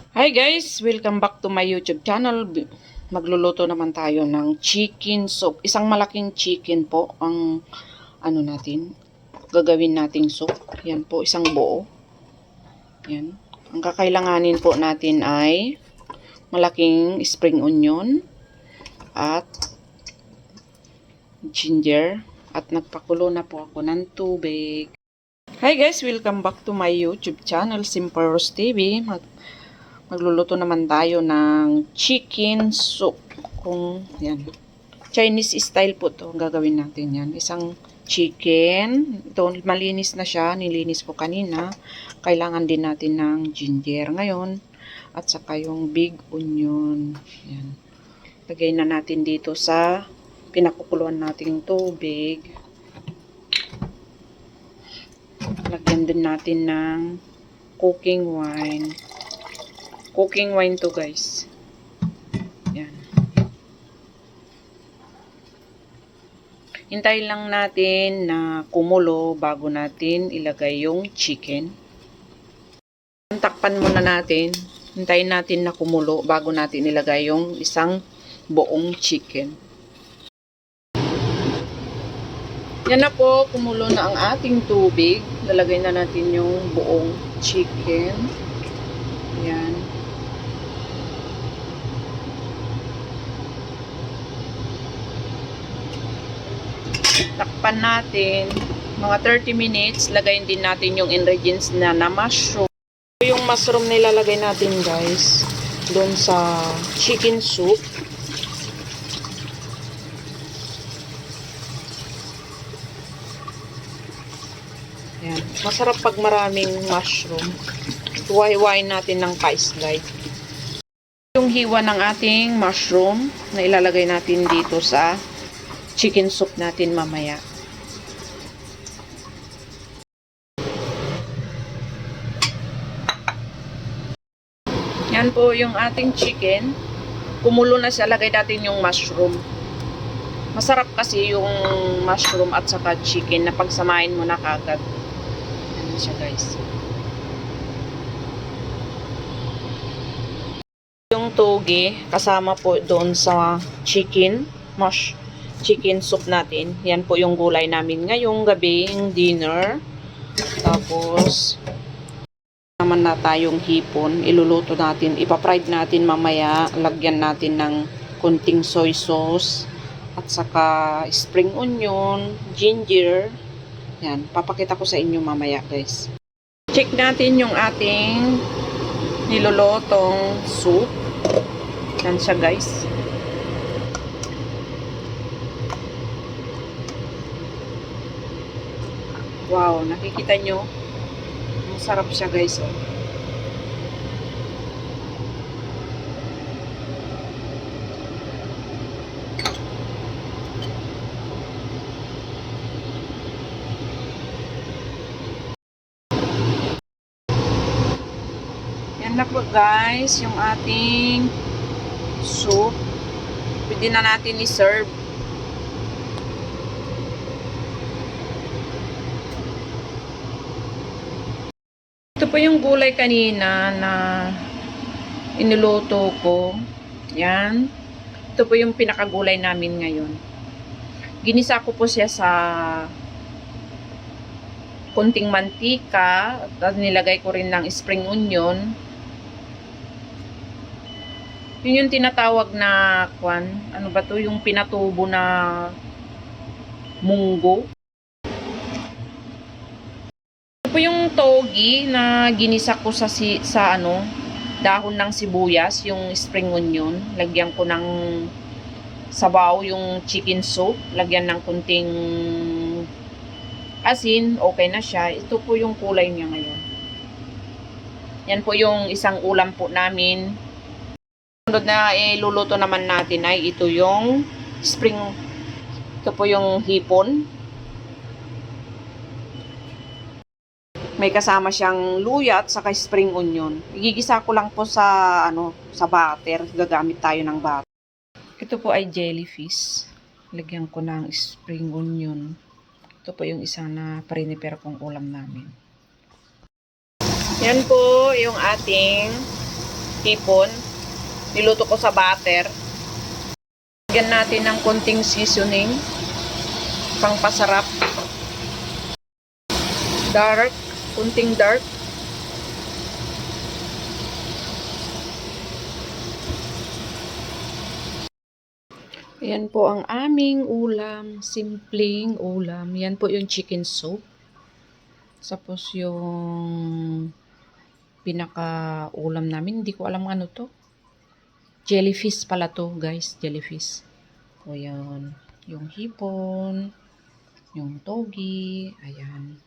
Hi guys! Welcome back to my YouTube channel. Magluluto naman tayo ng chicken soup. Isang malaking chicken po ang natin. Gagawin nating soup. Yan po, isang buo. Yan. Ang kakailanganin po natin ay malaking spring onion at ginger. At nagpakulo na po ako ng tubig. Hi guys! Welcome back to my YouTube channel, Simple Rose TV. Magluluto naman tayo ng chicken soup. Yan. Chinese style po to. Gagawin natin yan. Isang chicken. Ito, malinis na siya. Nilinis ko kanina. Kailangan din natin ng ginger ngayon. At saka yung big onion. Yan. Lagay na natin dito sa pinakukuluan nating tubig. Lagyan din natin ng cooking wine. Cooking wine to guys. Yan. Hintayin lang natin na kumulo bago natin ilagay yung chicken. Takpan muna natin. Hintayin natin na kumulo bago natin ilagay yung isang buong chicken. Yan na po, kumulo na ang ating tubig. Lalagay na natin yung buong chicken. Yan. Takpan natin. Mga 30 minutes, lagayin din natin yung ingredients na mushroom. Yung mushroom nilalagay natin guys, doon sa chicken soup. Yan. Masarap pag maraming mushroom. Hiwa-hiwain natin ng ka-slide. Yung hiwa ng ating mushroom na ilalagay natin dito sa chicken soup natin mamaya. Yan po yung ating chicken. Kumulo na siya. Lagay natin yung mushroom. Masarap kasi yung mushroom at saka chicken na pagsamahin mo na kagad. Yan siya guys. Yung toge kasama po doon sa chicken soup natin. Yan po yung gulay namin ngayong gabing dinner. Tapos naman na tayong hipon. Iluluto natin. Ipa-fried natin mamaya. Lagyan natin ng kunting soy sauce. At saka spring onion, ginger. Yan. Papakita ko sa inyo mamaya guys. Check natin yung ating nilulutong soup. Yan siya guys. Wow, nakikita nyo? Masarap siya guys. Oh. Yan na po guys, yung ating soup. Pwede na natin i-serve. Ito po yung gulay kanina na iniluto ko. Yan. Ito po yung pinakagulay namin ngayon. Ginisa ko po siya sa kunting mantika. At nilagay ko rin ng spring onion. Yun yung tinatawag na ano ba to? Yung pinatubo na munggo. Ito po yung togi na ginisa ko sa dahon ng sibuyas, yung spring onion. Lagyan ko ng sabaw yung chicken soup. Lagyan ng kunting asin. Okay na siya. Ito po yung kulay niya ngayon. Yan po yung isang ulam po namin. Sunod na iluluto naman natin ay ito yung ito po yung hipon. May kasama siyang luya at saka spring onion. Igigisa ko lang po sa sa butter. Gagamit tayo ng butter. Ito po ay jellyfish. Lagyan ko ng spring onion. Ito po yung isang na prepare kong ulam namin. Yan po yung ating hipon. Niluto ko sa butter. Lagyan natin ng konting seasoning. Pangpasarap. Dark. Kunting dark. Yan po ang aming ulam. Simpleng ulam. Yan po yung chicken soup. Tapos yung pinaka-ulam namin. Hindi ko alam ano to. Jellyfish pala to, guys. Jellyfish. O yan. Yung hipon. Yung togi. Ayan.